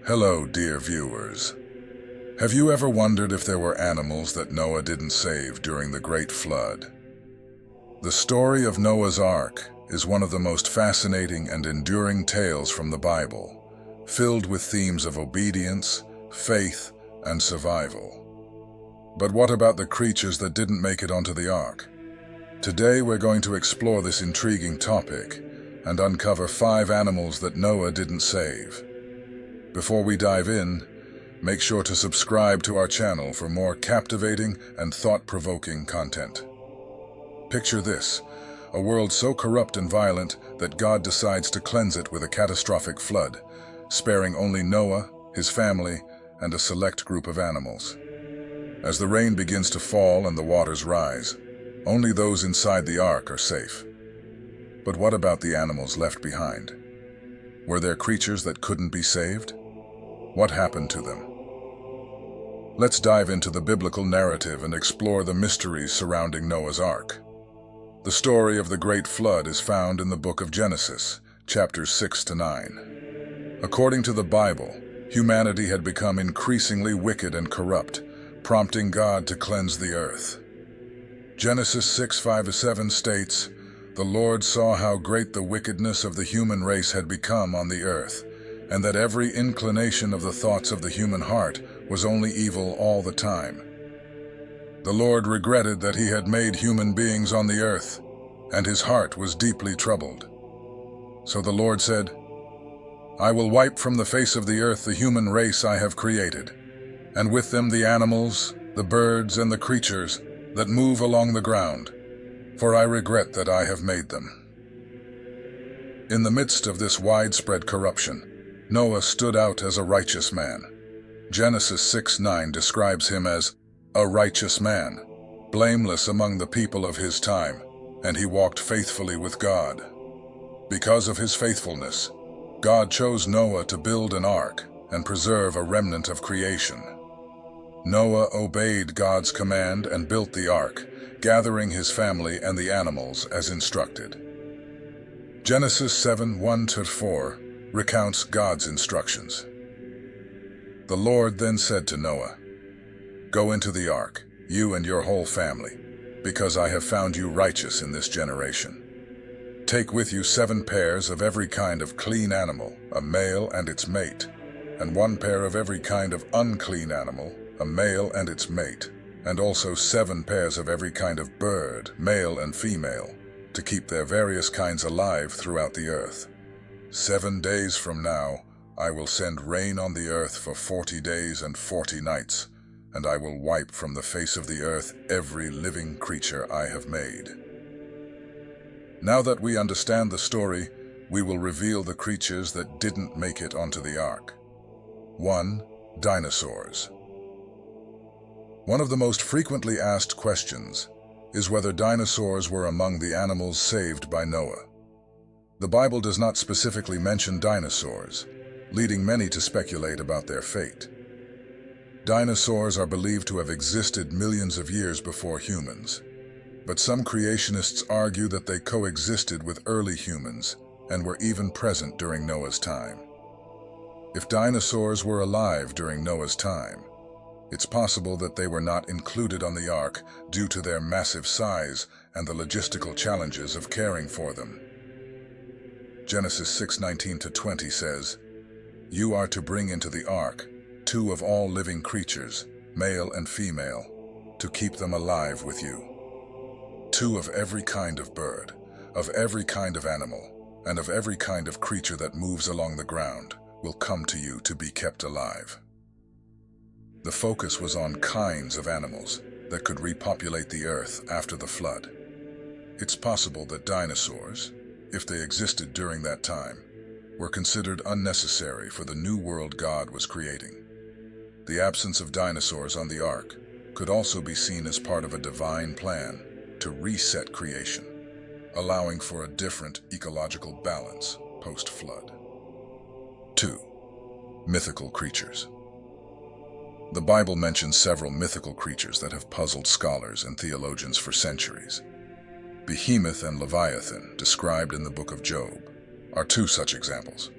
Hello, dear viewers. Have you ever wondered if there were animals that Noah didn't save during the Great Flood? The story of Noah's Ark is one of the most fascinating and enduring tales from the Bible, filled with themes of obedience, faith, and survival. But what about the creatures that didn't make it onto the Ark? Today we're going to explore this intriguing topic and uncover 5 animals that Noah didn't save. Before we dive in, make sure to subscribe to our channel for more captivating and thought-provoking content. Picture this, a world so corrupt and violent that God decides to cleanse it with a catastrophic flood, sparing only Noah, his family, and a select group of animals. As the rain begins to fall and the waters rise, only those inside the ark are safe. But what about the animals left behind? Were there creatures that couldn't be saved? What happened to them? Let's dive into the biblical narrative and explore the mysteries surrounding Noah's Ark. The story of the Great Flood is found in the book of Genesis, chapters 6 to 9. According to the Bible, humanity had become increasingly wicked and corrupt, prompting God to cleanse the earth. Genesis 6:5-7 states, "The Lord saw how great the wickedness of the human race had become on the earth, and that every inclination of the thoughts of the human heart was only evil all the time. The Lord regretted that he had made human beings on the earth, and his heart was deeply troubled. So the Lord said, 'I will wipe from the face of the earth the human race I have created, and with them the animals, the birds, and the creatures that move along the ground, for I regret that I have made them.'" In the midst of this widespread corruption, Noah stood out as a righteous man. Genesis 6:9 describes him as a righteous man, blameless among the people of his time, and he walked faithfully with God. Because of his faithfulness, God chose Noah to build an ark and preserve a remnant of creation. Noah obeyed God's command and built the ark, gathering his family and the animals as instructed. Genesis 7:1-4 recounts God's instructions. "The Lord then said to Noah, 'Go into the ark, you and your whole family, because I have found you righteous in this generation. Take with you 7 pairs of every kind of clean animal, a male and its mate, and 1 pair of every kind of unclean animal, a male and its mate, and also 7 pairs of every kind of bird, male and female, to keep their various kinds alive throughout the earth. 7 days from now, I will send rain on the earth for 40 days and 40 nights, and I will wipe from the face of the earth every living creature I have made.'" Now that we understand the story, we will reveal the creatures that didn't make it onto the ark. 1. Dinosaurs. One of the most frequently asked questions is whether dinosaurs were among the animals saved by Noah. The Bible does not specifically mention dinosaurs, leading many to speculate about their fate. Dinosaurs are believed to have existed millions of years before humans, but some creationists argue that they coexisted with early humans and were even present during Noah's time. If dinosaurs were alive during Noah's time, it's possible that they were not included on the ark due to their massive size and the logistical challenges of caring for them. Genesis 6:19-20 says, "You are to bring into the ark 2 of all living creatures, male and female, to keep them alive with you. 2 of every kind of bird, of every kind of animal, and of every kind of creature that moves along the ground will come to you to be kept alive." The focus was on kinds of animals that could repopulate the earth after the flood. It's possible that dinosaurs, if they existed during that time, were considered unnecessary for the new world God was creating. The absence of dinosaurs on the ark could also be seen as part of a divine plan to reset creation, allowing for a different ecological balance post-flood. 2. Mythical creatures. The Bible mentions several mythical creatures that have puzzled scholars and theologians for centuries. Behemoth and Leviathan, described in the book of Job, are 2 such examples.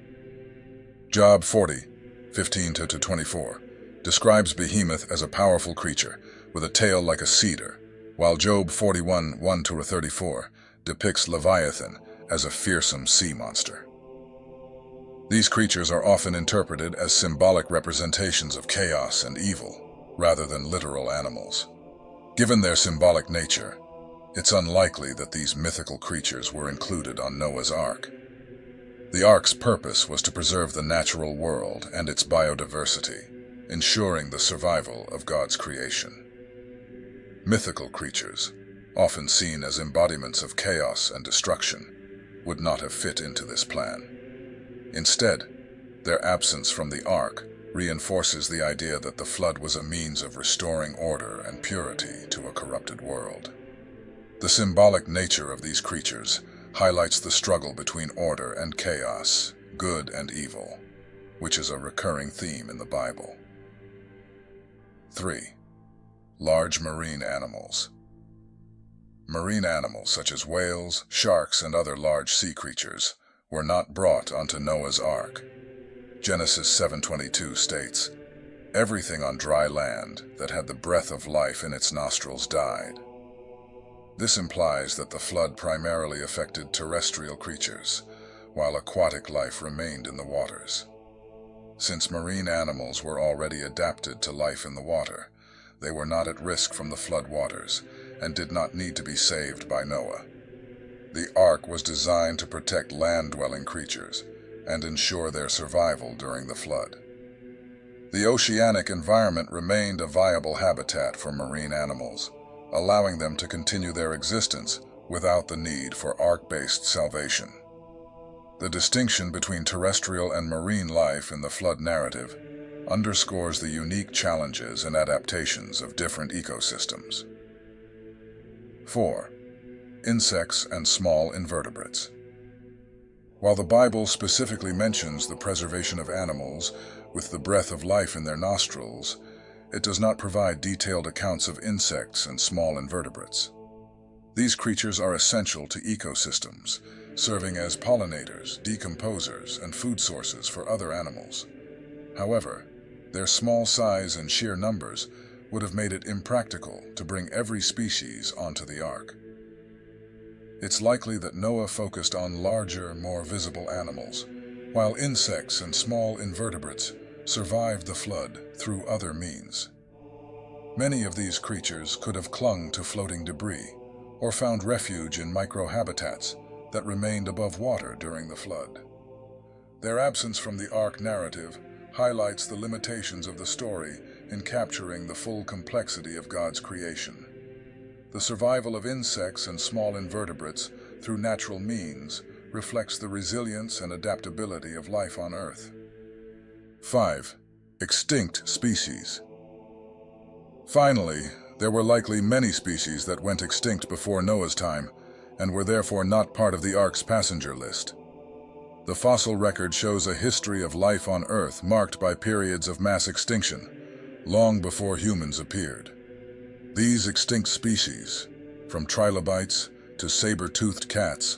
Job 40, 15-24, describes Behemoth as a powerful creature with a tail like a cedar, while Job 41, 1-34, depicts Leviathan as a fearsome sea monster. These creatures are often interpreted as symbolic representations of chaos and evil, rather than literal animals. Given their symbolic nature, it's unlikely that these mythical creatures were included on Noah's Ark. The Ark's purpose was to preserve the natural world and its biodiversity, ensuring the survival of God's creation. Mythical creatures, often seen as embodiments of chaos and destruction, would not have fit into this plan. Instead, their absence from the Ark reinforces the idea that the flood was a means of restoring order and purity to a corrupted world. The symbolic nature of these creatures highlights the struggle between order and chaos, good and evil, which is a recurring theme in the Bible. 3. Large marine animals. Marine animals such as whales, sharks, and other large sea creatures were not brought onto Noah's Ark. Genesis 7:22 states, "Everything on dry land that had the breath of life in its nostrils died." This implies that the flood primarily affected terrestrial creatures, while aquatic life remained in the waters. Since marine animals were already adapted to life in the water, they were not at risk from the flood waters and did not need to be saved by Noah. The Ark was designed to protect land-dwelling creatures and ensure their survival during the flood. The oceanic environment remained a viable habitat for marine animals, allowing them to continue their existence without the need for Ark-based salvation. The distinction between terrestrial and marine life in the flood narrative underscores the unique challenges and adaptations of different ecosystems. 4. Insects and small invertebrates. While the Bible specifically mentions the preservation of animals with the breath of life in their nostrils, it does not provide detailed accounts of insects and small invertebrates. These creatures are essential to ecosystems, serving as pollinators, decomposers, and food sources for other animals. However, their small size and sheer numbers would have made it impractical to bring every species onto the Ark. It's likely that Noah focused on larger, more visible animals, while insects and small invertebrates survived the flood through other means. Many of these creatures could have clung to floating debris or found refuge in microhabitats that remained above water during the flood. Their absence from the Ark narrative highlights the limitations of the story in capturing the full complexity of God's creation. The survival of insects and small invertebrates through natural means reflects the resilience and adaptability of life on Earth. 5. Extinct species. Finally, there were likely many species that went extinct before Noah's time and were therefore not part of the Ark's passenger list. The fossil record shows a history of life on Earth marked by periods of mass extinction, long before humans appeared. These extinct species, from trilobites to saber-toothed cats,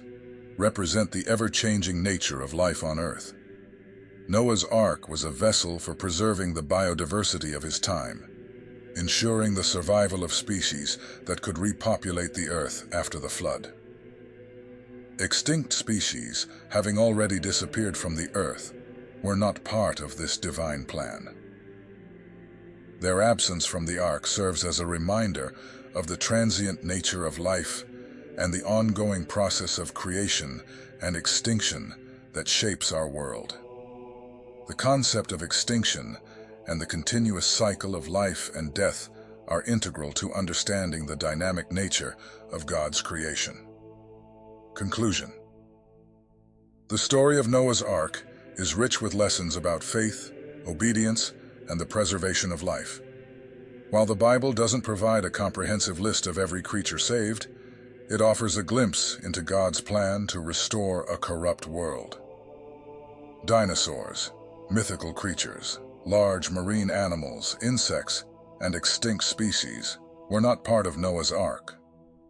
represent the ever-changing nature of life on Earth. Noah's Ark was a vessel for preserving the biodiversity of his time, ensuring the survival of species that could repopulate the Earth after the flood. Extinct species, having already disappeared from the Earth, were not part of this divine plan. Their absence from the Ark serves as a reminder of the transient nature of life and the ongoing process of creation and extinction that shapes our world. The concept of extinction and the continuous cycle of life and death are integral to understanding the dynamic nature of God's creation. Conclusion. The story of Noah's Ark is rich with lessons about faith, obedience, and the preservation of life. While the Bible doesn't provide a comprehensive list of every creature saved, it offers a glimpse into God's plan to restore a corrupt world. Dinosaurs, mythical creatures, large marine animals, insects, and extinct species were not part of Noah's Ark,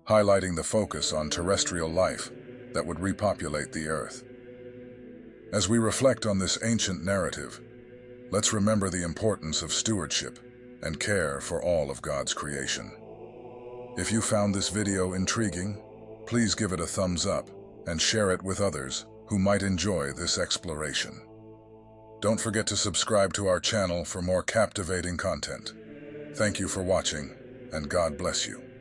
highlighting the focus on terrestrial life that would repopulate the Earth. As we reflect on this ancient narrative, Let's remember the importance of stewardship and care for all of God's creation. If you found this video intriguing, please give it a thumbs up and share it with others who might enjoy this exploration. Don't forget to subscribe to our channel for more captivating content. Thank you for watching, and God bless you.